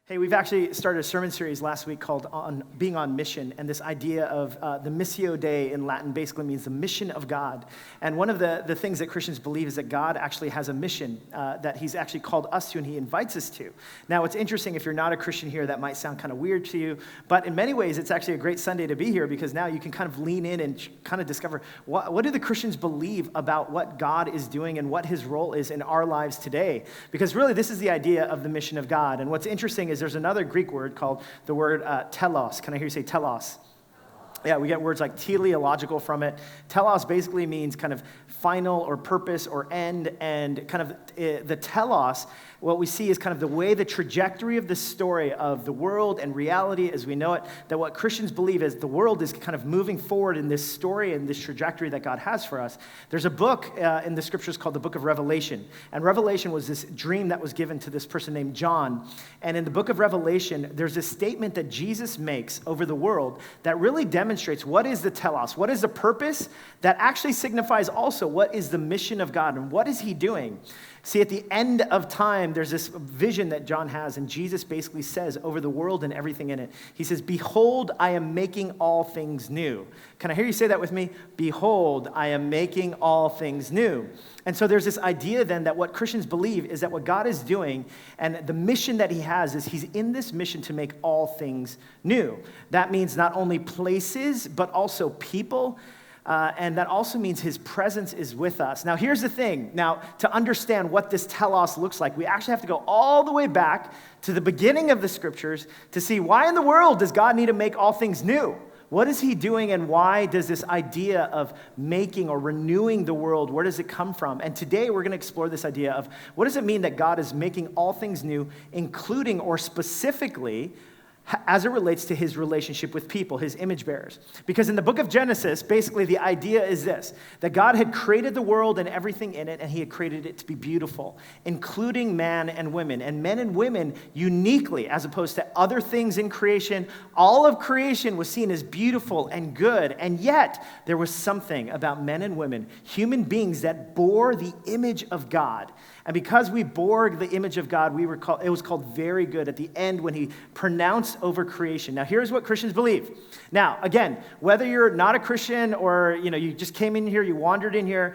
Hey, we've actually started a sermon series last week called on Being on Mission, and this idea of the Missio Dei in Latin basically means the mission of God. And one of the things that Christians believe is that God actually has a mission that he's actually called us to and he invites us to. Now, it's interesting, if you're not a Christian here, that might sound kind of weird to you, but in many ways, it's actually a great Sunday to be here because now you can kind of lean in and kind of discover what do the Christians believe about what God is doing and what his role is in our lives today. Because really, this is the idea of the mission of God. And what's interesting is there's another Greek word called the word telos. Can I hear you say telos? Yeah, we get words like teleological from it. Telos basically means kind of final or purpose or end, and kind of the telos, what we see is kind of the way the trajectory of the story of the world and reality as we know it, that what Christians believe is the world is kind of moving forward in this story and this trajectory that God has for us. There's a book in the scriptures called the book of Revelation, and Revelation was this dream that was given to this person named John, and in the book of Revelation, there's a statement that Jesus makes over the world that really demonstrates what is the telos, what is the purpose that actually signifies also what is the mission of God and what is he doing. See, at the end of time, there's this vision that John has, and Jesus basically says over the world and everything in it, he says, "Behold, I am making all things new." Can I hear you say that with me? Behold, I am making all things new. And so there's this idea then that what Christians believe is that what God is doing and the mission that he has is he's in this mission to make all things new. That means not only places, but also people. And that also means his presence is with us. Now, here's the thing. Now, to understand what this telos looks like, we actually have to go all the way back to the beginning of the scriptures to see why in the world does God need to make all things new? What is he doing, and why does this idea of making or renewing the world, where does it come from? And today we're going to explore this idea of what does it mean that God is making all things new, including or specifically as it relates to his relationship with people, his image bearers. Because in the book of Genesis, basically the idea is this, that God had created the world and everything in it, and he had created it to be beautiful, including man and women. And men and women uniquely, as opposed to other things in creation, all of creation was seen as beautiful and good. And yet, there was something about men and women, human beings that bore the image of God. And because we bore the image of God, it was called very good at the end when he pronounced over creation. Now, here's what Christians believe. Now, again, whether you're not a Christian or you just came in here, you wandered in here,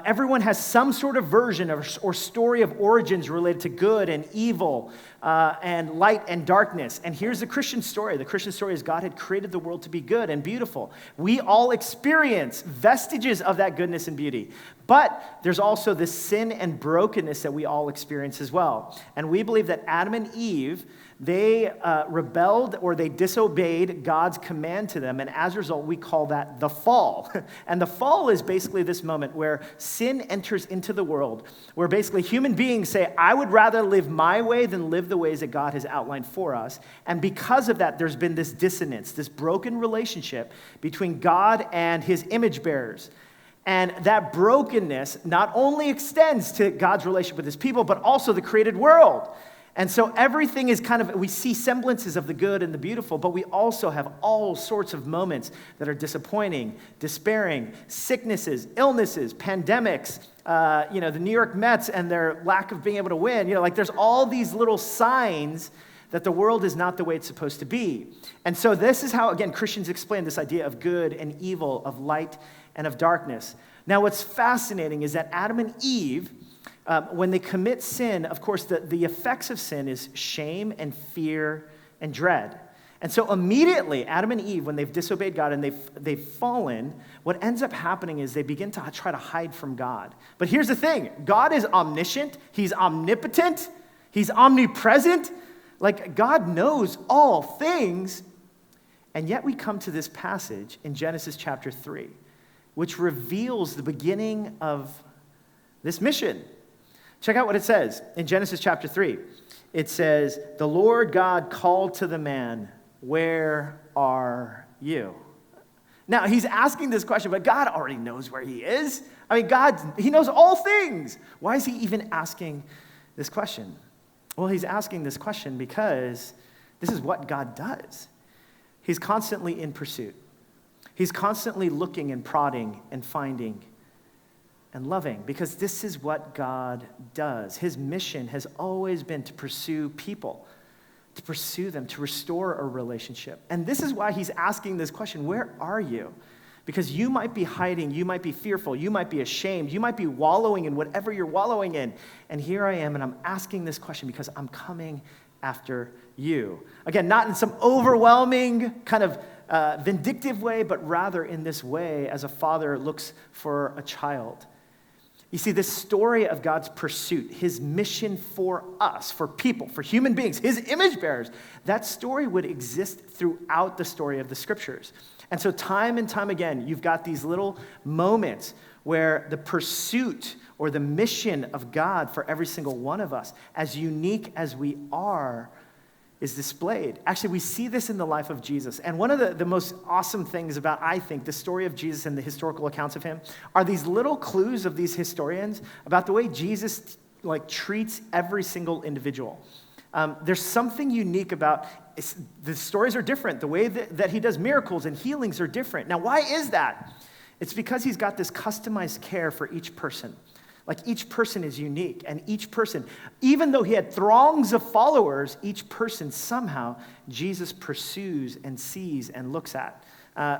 everyone has some sort of version or story of origins related to good and evil and light and darkness. And here's the Christian story. The Christian story is God had created the world to be good and beautiful. We all experience vestiges of that goodness and beauty. But there's also this sin and brokenness that we all experience as well. And we believe that Adam and Eve, they rebelled or they disobeyed God's command to them. And as a result, we call that the fall. And the fall is basically this moment where sin enters into the world, where basically human beings say, I would rather live my way than live the ways that God has outlined for us. And because of that, there's been this dissonance, this broken relationship between God and his image bearers. And that brokenness not only extends to God's relationship with his people, but also the created world. And so everything is we see semblances of the good and the beautiful, but we also have all sorts of moments that are disappointing, despairing, sicknesses, illnesses, pandemics, the New York Mets and their lack of being able to win. There's all these little signs that the world is not the way it's supposed to be. And so this is how, again, Christians explain this idea of good and evil, of light and of darkness. Now, what's fascinating is that Adam and Eve, when they commit sin, of course, the effects of sin is shame and fear and dread. And so immediately, Adam and Eve, when they've disobeyed God and they've fallen, what ends up happening is they begin to try to hide from God. But here's the thing. God is omniscient. He's omnipotent. He's omnipresent. God knows all things. And yet we come to this passage in Genesis chapter 3, which reveals the beginning of this mission. Check out what it says in Genesis chapter 3. It says, the Lord God called to the man, where are you? Now, he's asking this question, but God already knows where he is. God, he knows all things. Why is he even asking this question? Well, he's asking this question because this is what God does. He's constantly in pursuit. He's constantly looking and prodding and finding and loving, because this is what God does. His mission has always been to pursue people, to pursue them, to restore a relationship. And this is why he's asking this question, where are you? Because you might be hiding, you might be fearful, you might be ashamed, you might be wallowing in whatever you're wallowing in. And here I am, and I'm asking this question because I'm coming after you. Again, not in some overwhelming kind of vindictive way, but rather in this way as a father looks for a child. You see, this story of God's pursuit, his mission for us, for people, for human beings, his image bearers, that story would exist throughout the story of the scriptures. And so time and time again, you've got these little moments where the pursuit or the mission of God for every single one of us, as unique as we are, is displayed. Actually, we see this in the life of Jesus. And one of the most awesome things about, I think, the story of Jesus and the historical accounts of him are these little clues of these historians about the way Jesus treats every single individual. There's something unique about, the stories are different. The way that he does miracles and healings are different. Now, why is that? It's because he's got this customized care for each person. Like each person is unique, and each person, even though he had throngs of followers, each person somehow Jesus pursues and sees and looks at.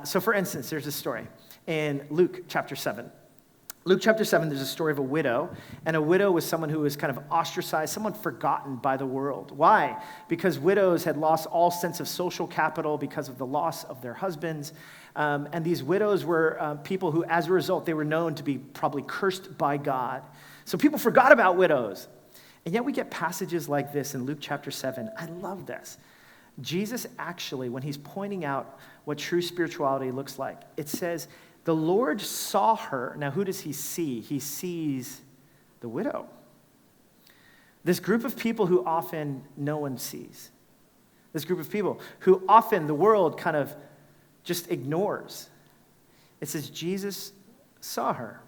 So for instance, there's a story in Luke chapter 7. Luke chapter 7, there's a story of a widow, and a widow was someone who was kind of ostracized, someone forgotten by the world. Why? Because widows had lost all sense of social capital because of the loss of their husbands, and these widows were people who, as a result, they were known to be probably cursed by God. So people forgot about widows, and yet we get passages like this in Luke chapter 7. I love this. Jesus actually, when he's pointing out what true spirituality looks like, it says, the Lord saw her. Now, who does he see? He sees the widow. This group of people who often no one sees. This group of people who often the world kind of just ignores. It says Jesus saw her,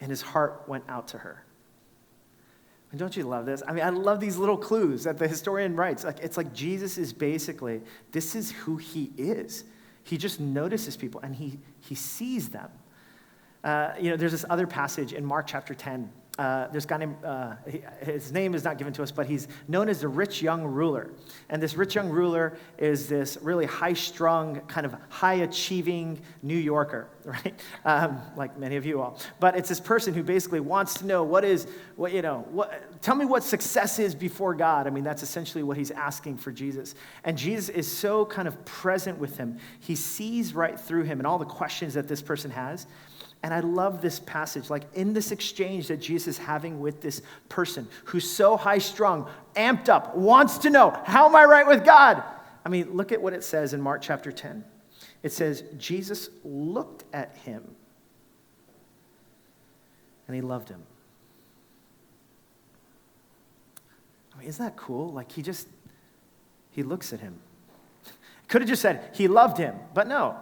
and his heart went out to her. And don't you love this? I mean, I love these little clues that the historian writes. It's like Jesus is basically, this is who he is. He just notices people, and he sees them. There's this other passage in Mark chapter 10. There's a guy named, his name is not given to us, but he's known as the rich young ruler. And this rich young ruler is this really high-strung, kind of high-achieving New Yorker, right? Like many of you all. But it's this person who basically wants to know tell me what success is before God. I mean, that's essentially what he's asking for Jesus. And Jesus is so kind of present with him. He sees right through him and all the questions that this person has. And I love this passage, like in this exchange that Jesus is having with this person who's so high-strung, amped up, wants to know, how am I right with God? I mean, look at what it says in Mark chapter 10. It says, Jesus looked at him, and he loved him. I mean, isn't that cool? Like he looks at him. Could have just said, he loved him, but no.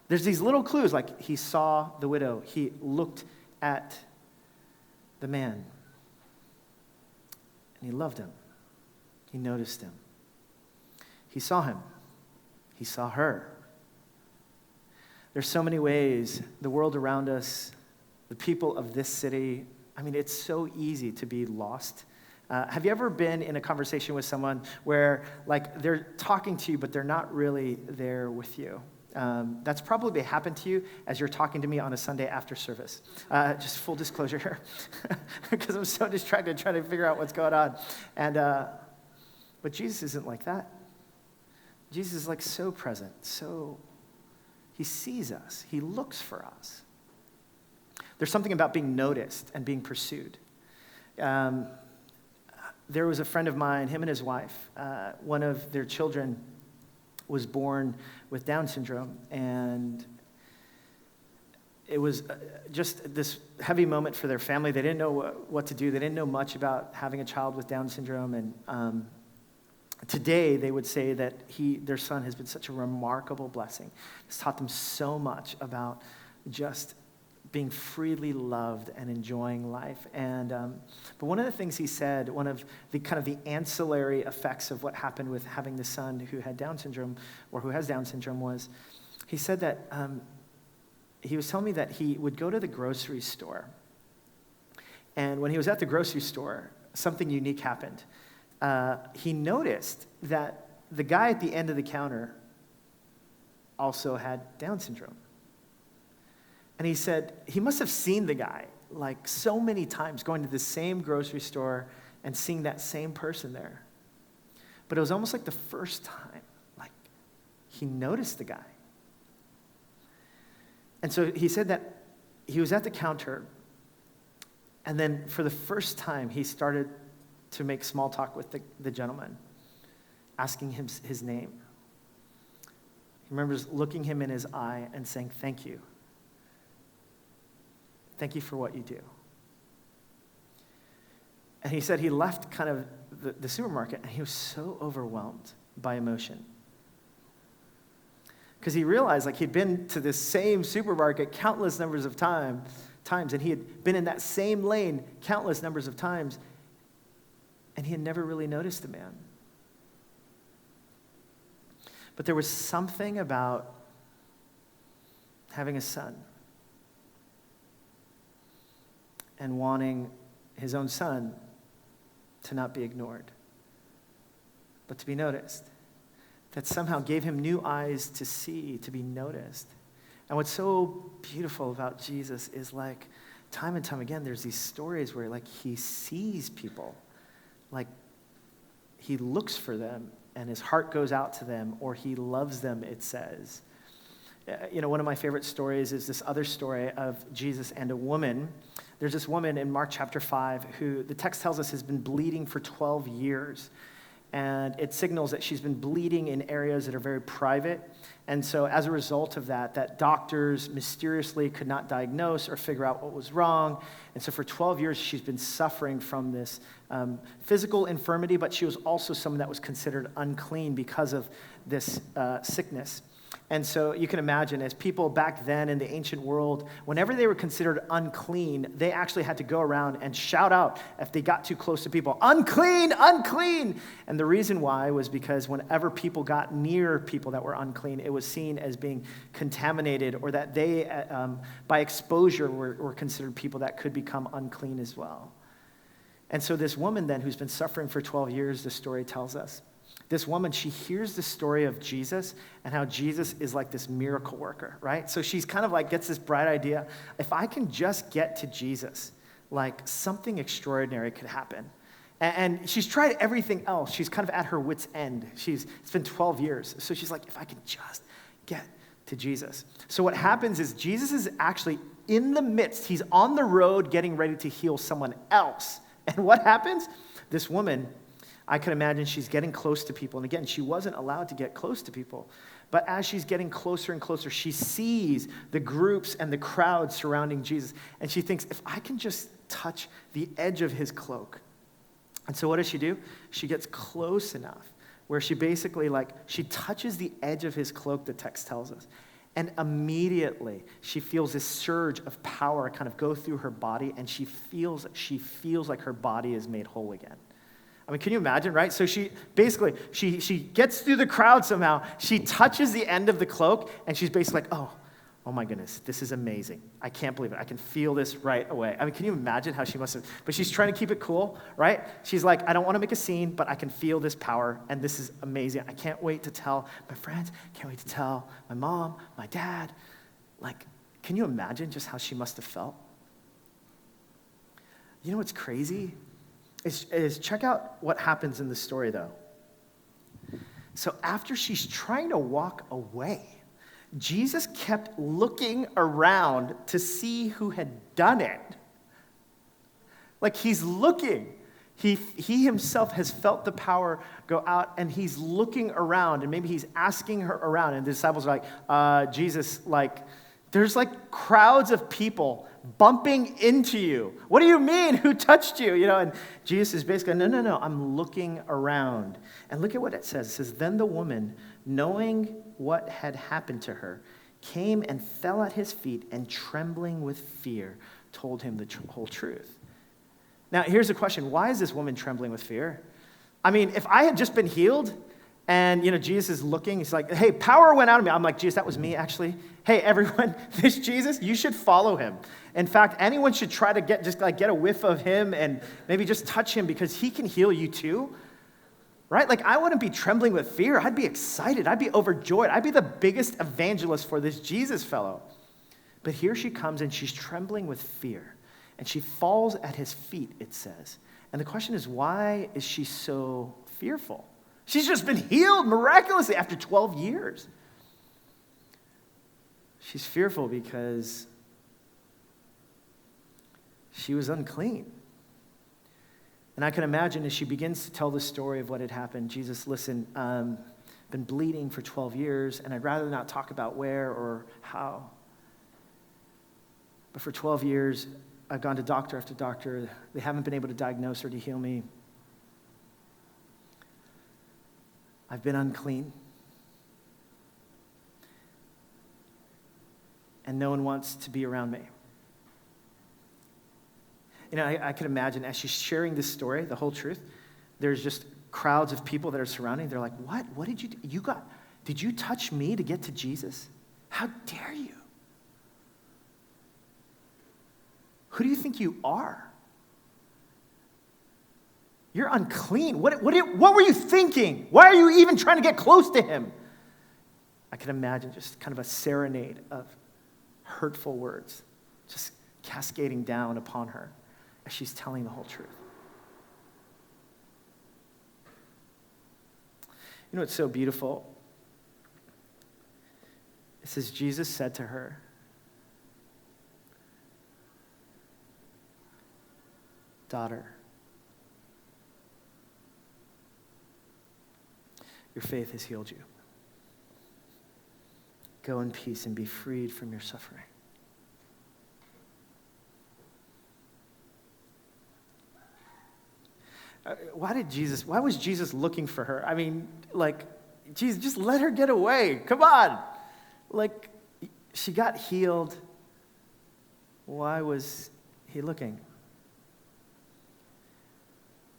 There's these little clues, like he saw the widow. He looked at the man. And he loved him. He noticed him. He saw him. He saw her. There's so many ways the world around us, the people of this city, I mean, it's so easy to be lost. Have you ever been in a conversation with someone where, like, they're talking to you, but they're not really there with you? That's probably happened to you as you're talking to me on a Sunday after service. Just full disclosure here, because I'm so distracted trying to figure out what's going on. But Jesus isn't like that. Jesus is like so present, he sees us, he looks for us. There's something about being noticed and being pursued. There was a friend of mine, him and his wife, one of their children was born with Down syndrome, and it was just this heavy moment for their family. They didn't know what to do. They didn't know much about having a child with Down syndrome, and today they would say that their son has been such a remarkable blessing. It's taught them so much about just being freely loved and enjoying life. But one of the things he said, one of the kind of the ancillary effects of what happened with having the son who had Down syndrome, or who has Down syndrome, was he said that he was telling me that he would go to the grocery store. And when he was at the grocery store, something unique happened. he noticed that the guy at the end of the counter also had Down syndrome. And he said he must have seen the guy like so many times going to the same grocery store and seeing that same person there. But it was almost like the first time, like he noticed the guy. And so he said that he was at the counter, and then for the first time, he started to make small talk with the gentleman, asking him his name. He remembers looking him in his eye and saying, "Thank you. Thank you for what you do." And he said he left kind of the supermarket, and he was so overwhelmed by emotion. Because he realized like he'd been to this same supermarket countless numbers of times, and he had been in that same lane countless numbers of times, and he had never really noticed the man. But there was something about having a son and wanting his own son to not be ignored, but to be noticed, that somehow gave him new eyes to see, to be noticed. And what's so beautiful about Jesus is like time and time again, there's these stories where like he sees people, like he looks for them and his heart goes out to them, or he loves them, it says. You know, one of my favorite stories is this other story of Jesus and a woman. There's this woman in Mark chapter 5 who the text tells us has been bleeding for 12 years. And it signals that she's been bleeding in areas that are very private. And so as a result of that, that doctors mysteriously could not diagnose or figure out what was wrong. And so for 12 years, she's been suffering from this physical infirmity, but she was also someone that was considered unclean because of this sickness. And so you can imagine, as people back then in the ancient world, whenever they were considered unclean, they actually had to go around and shout out if they got too close to people, "Unclean, unclean!" And the reason why was because whenever people got near people that were unclean, it was seen as being contaminated, or that they, by exposure, were considered people that could become unclean as well. And so this woman then, who's been suffering for 12 years, the story tells us, this woman, she hears the story of Jesus and how Jesus is like this miracle worker, right? So she's kind of like gets this bright idea. If I can just get to Jesus, like something extraordinary could happen. And she's tried everything else. She's kind of at her wit's end. It's been 12 years. So she's like, if I can just get to Jesus. So what happens is Jesus is actually in the midst. He's on the road getting ready to heal someone else. And what happens? This woman, I can imagine she's getting close to people. And again, she wasn't allowed to get close to people. But as she's getting closer and closer, she sees the groups and the crowd surrounding Jesus. And she thinks, if I can just touch the edge of his cloak. And so what does she do? She gets close enough where she basically she touches the edge of his cloak, the text tells us. And immediately she feels this surge of power kind of go through her body, and she feels like her body is made whole again. I mean, can you imagine, right? So she basically, she gets through the crowd somehow. She touches the end of the cloak, and she's basically like, oh my goodness, this is amazing. I can't believe it. I can feel this right away. I mean, can you imagine how she must have, but she's trying to keep it cool, right? She's like, I don't want to make a scene, but I can feel this power, and this is amazing. I can't wait to tell my friends, can't wait to tell my mom, my dad. Like, can you imagine just how she must have felt? You know what's crazy? Is check out what happens in the story, though. So after she's trying to walk away, Jesus kept looking around to see who had done it. Like he's looking. He himself has felt the power go out, and he's looking around, and maybe he's asking her around, and the disciples are like, Jesus, there's crowds of people bumping into you. What do you mean? Who touched you? And Jesus is basically, no, I'm looking around. And look at what it says. It says, then the woman, knowing what had happened to her, came and fell at his feet, and trembling with fear, told him the whole truth. Now, here's the question. Why is this woman trembling with fear? I mean, if I had just been healed, and, Jesus is looking, he's like, hey, power went out of me. I'm like, Jesus, that was me, actually. Hey, everyone, this Jesus, you should follow him. In fact, anyone should try to get a whiff of him and maybe just touch him, because he can heal you too. right? Like, I wouldn't be trembling with fear. I'd be excited. I'd be overjoyed. I'd be the biggest evangelist for this Jesus fellow. But here she comes, and she's trembling with fear. And she falls at his feet, it says. And the question is, why is she so fearful? She's just been healed miraculously after 12 years. She's fearful because she was unclean. And I can imagine as she begins to tell the story of what had happened, Jesus, listen, been bleeding for 12 years, and I'd rather not talk about where or how. But for 12 years, I've gone to doctor after doctor. They haven't been able to diagnose or to heal me. I've been unclean. And no one wants to be around me. You know, I can imagine as she's sharing this story, the whole truth, there's just crowds of people that are surrounding. They're like, what? What did you do? Did you touch me to get to Jesus? How dare you? Who do you think you are? You're unclean. What were you thinking? Why are you even trying to get close to him? I can imagine just kind of a serenade of hurtful words just cascading down upon her as she's telling the whole truth. You know what's so beautiful? It says, Jesus said to her, daughter, your faith has healed you. Go in peace and be freed from your suffering. Why was Jesus looking for her? I mean, like, Jesus, just let her get away. Come on. Like, she got healed. Why was he looking?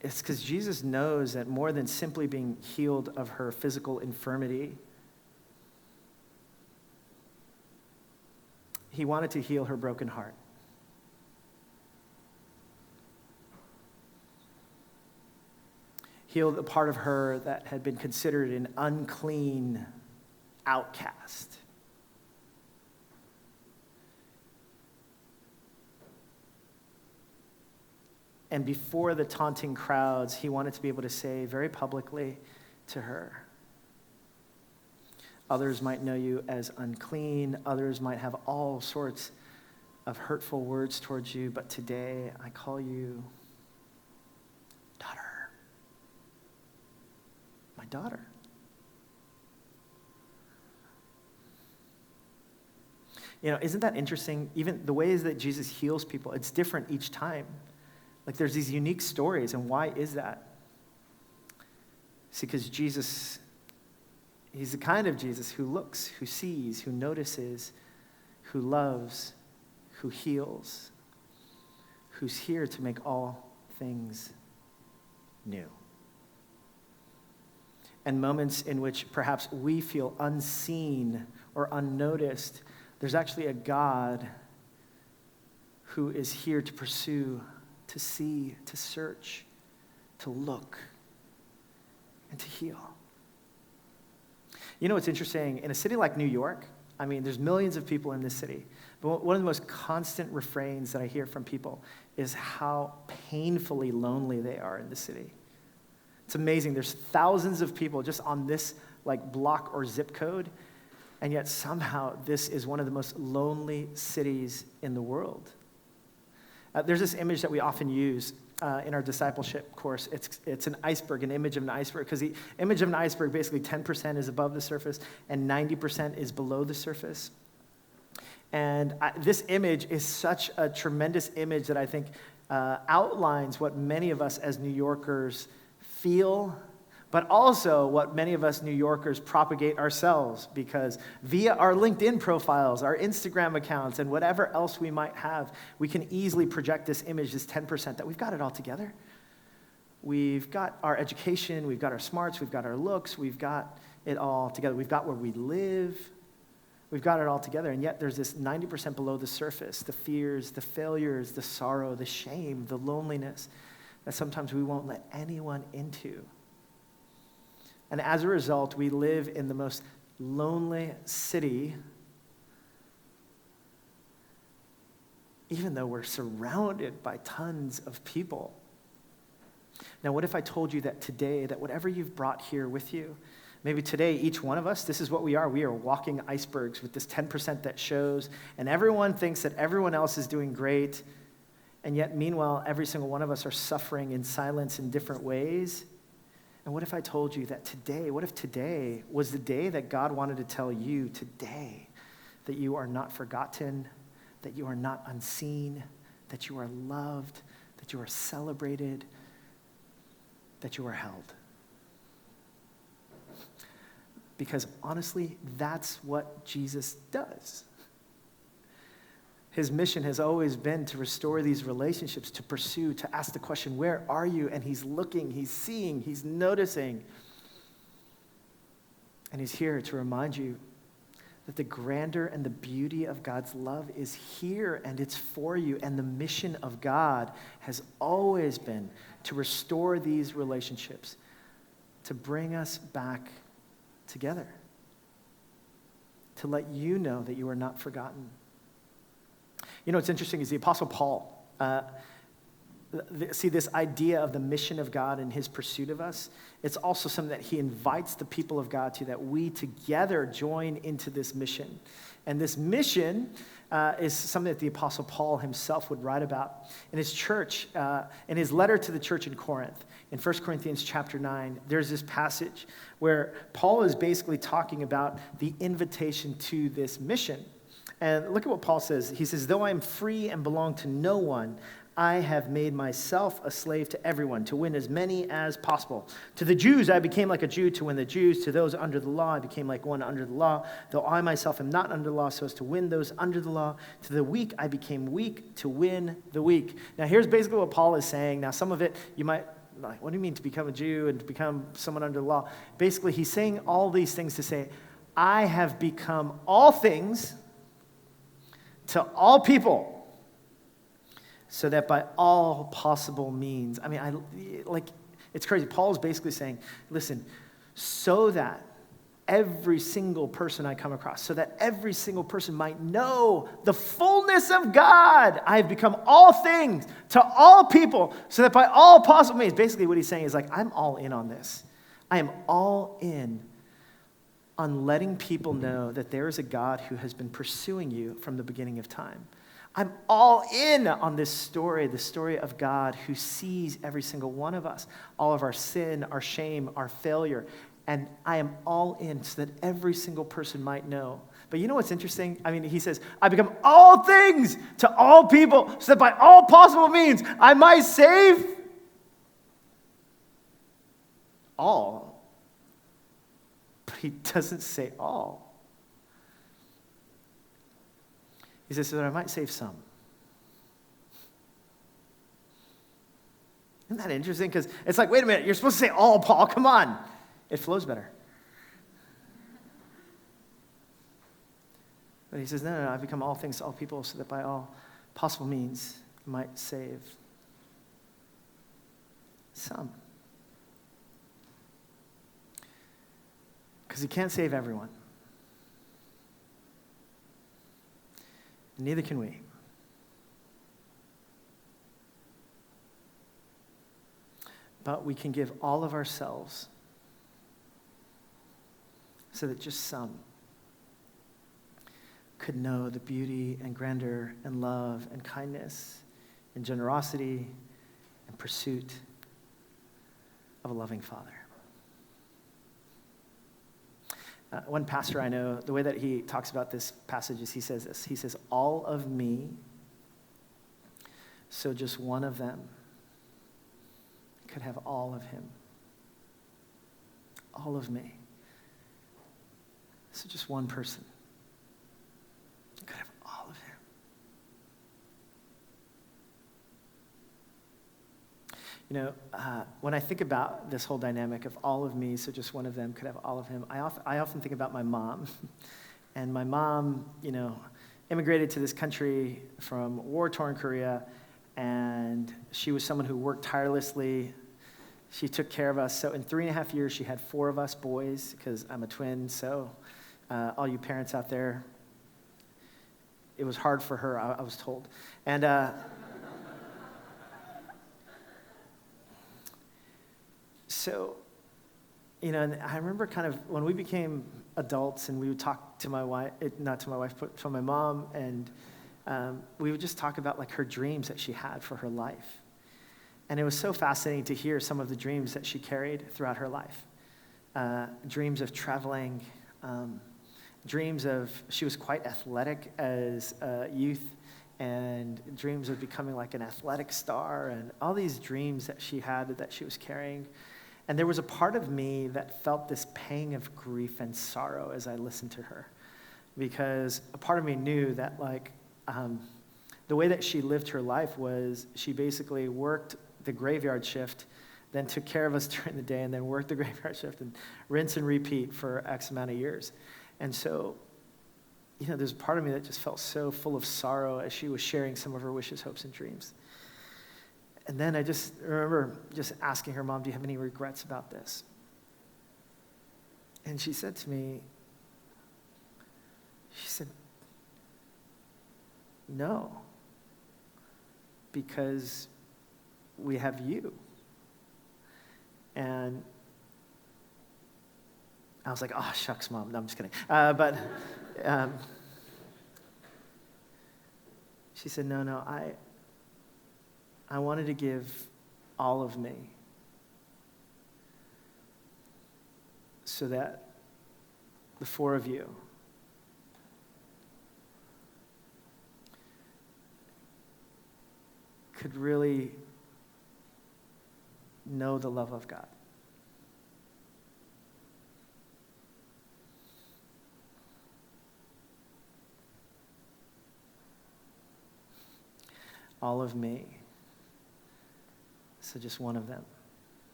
It's because Jesus knows that more than simply being healed of her physical infirmity, he wanted to heal her broken heart. Healed a part of her that had been considered an unclean outcast. And before the taunting crowds, he wanted to be able to say very publicly to her, others might know you as unclean, others might have all sorts of hurtful words towards you, but today I call you daughter. My daughter. You know, isn't that interesting? Even the ways that Jesus heals people, it's different each time. Like, there's these unique stories, and why is that? See, because Jesus, he's the kind of Jesus who looks, who sees, who notices, who loves, who heals, who's here to make all things new. And moments in which perhaps we feel unseen or unnoticed, there's actually a God who is here to pursue, to see, to search, to look, and to heal. You know what's interesting? In a city like New York, I mean, there's millions of people in this city, but one of the most constant refrains that I hear from people is how painfully lonely they are in the city. It's amazing. There's thousands of people just on this like block or zip code, and yet somehow this is one of the most lonely cities in the world. There's this image that we often use in our discipleship course. It's an iceberg, an image of an iceberg, because the image of an iceberg, basically 10% is above the surface and 90% is below the surface. And this image is such a tremendous image that I think outlines what many of us as New Yorkers feel, but also what many of us New Yorkers propagate ourselves, because via our LinkedIn profiles, our Instagram accounts, and whatever else we might have, we can easily project this image, this 10%, that we've got it all together. We've got our education, we've got our smarts, we've got our looks, we've got it all together. We've got where we live, we've got it all together, and yet there's this 90% below the surface, the fears, the failures, the sorrow, the shame, the loneliness, that sometimes we won't let anyone into. And as a result, we live in the most lonely city, even though we're surrounded by tons of people. Now, what if I told you that today, that whatever you've brought here with you, maybe today, each one of us, this is what we are. We are walking icebergs with this 10% that shows, and everyone thinks that everyone else is doing great, and yet, meanwhile, every single one of us are suffering in silence in different ways. And what if I told you that today, what if today was the day that God wanted to tell you today that you are not forgotten, that you are not unseen, that you are loved, that you are celebrated, that you are held? Because honestly, that's what Jesus does. His mission has always been to restore these relationships, to pursue, to ask the question, where are you? And he's looking, he's seeing, he's noticing. And he's here to remind you that the grandeur and the beauty of God's love is here and it's for you. And the mission of God has always been to restore these relationships, to bring us back together, to let you know that you are not forgotten. You know, what's interesting is the Apostle Paul, see this idea of the mission of God and his pursuit of us, it's also something that he invites the people of God to, that we together join into this mission. And this mission is something that the Apostle Paul himself would write about. In his church, in his letter to the church in Corinth, in 1 Corinthians chapter 9, there's this passage where Paul is basically talking about the invitation to this mission. And look at what Paul says. He says, though I am free and belong to no one, I have made myself a slave to everyone to win as many as possible. To the Jews, I became like a Jew to win the Jews. To those under the law, I became like one under the law, though I myself am not under the law, so as to win those under the law. To the weak, I became weak to win the weak. Now, here's basically what Paul is saying. Now, some of it, you might, like, what do you mean to become a Jew and to become someone under the law? Basically, he's saying all these things to say, I have become all things to all people, so that by all possible means, it's crazy. Paul is basically saying, listen, so that every single person I come across, so that every single person might know the fullness of God, I have become all things to all people, so that by all possible means, basically what he's saying is like, I'm all in on this. I am all in on letting people know that there is a God who has been pursuing you from the beginning of time. I'm all in on this story, the story of God who sees every single one of us, all of our sin, our shame, our failure, and I am all in so that every single person might know. But you know what's interesting? I mean, he says, I become all things to all people so that by all possible means I might save all. But he doesn't say all. He says, so that I might save some. Isn't that interesting? Because it's like, wait a minute, you're supposed to say all, Paul, come on. It flows better. But he says, no, I've become all things to all people so that by all possible means I might save some. Because he can't save everyone. Neither can we. But we can give all of ourselves so that just some could know the beauty and grandeur and love and kindness and generosity and pursuit of a loving Father. One pastor I know, the way that he talks about this passage is he says this. He says, all of me, so just one of them could have all of him. All of me. So just one person could have all of him. You know, when I think about this whole dynamic of all of me, so just one of them could have all of him, I often think about my mom. And my mom, you know, immigrated to this country from war-torn Korea, and she was someone who worked tirelessly She took care of us. So in 3.5 years, she had 4 of us boys, because I'm a twin. So all you parents out there, it was hard for her, I was told. And so, and I remember kind of when we became adults and we would talk to my wife, not to my wife, but to my mom, and we would just talk about like her dreams that she had for her life. And it was so fascinating to hear some of the dreams that she carried throughout her life. Dreams of traveling, dreams of, she was quite athletic as a youth, and dreams of becoming like an athletic star, and all these dreams that she had that she was carrying. And there was a part of me that felt this pang of grief and sorrow as I listened to her, because a part of me knew that like the way that she lived her life was she basically worked the graveyard shift, then took care of us during the day, and then worked the graveyard shift and rinse and repeat for X amount of years. And so, there's a part of me that just felt so full of sorrow as she was sharing some of her wishes, hopes, and dreams. And then I just remember just asking her, Mom, do you have any regrets about this? And she said to me, no, because we have you. And I was like, oh, shucks, Mom. No, I'm just kidding. But she said, no, I wanted to give all of me so that the 4 of you could really know the love of God. All of me. So just one of them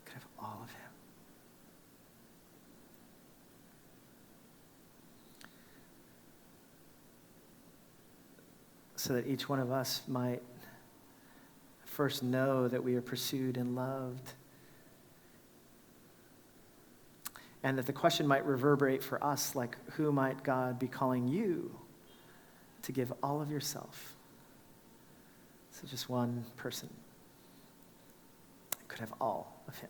could have all of him. So that each one of us might first know that we are pursued and loved. And that the question might reverberate for us, like, who might God be calling you to give all of yourself? So just one person could have all of him.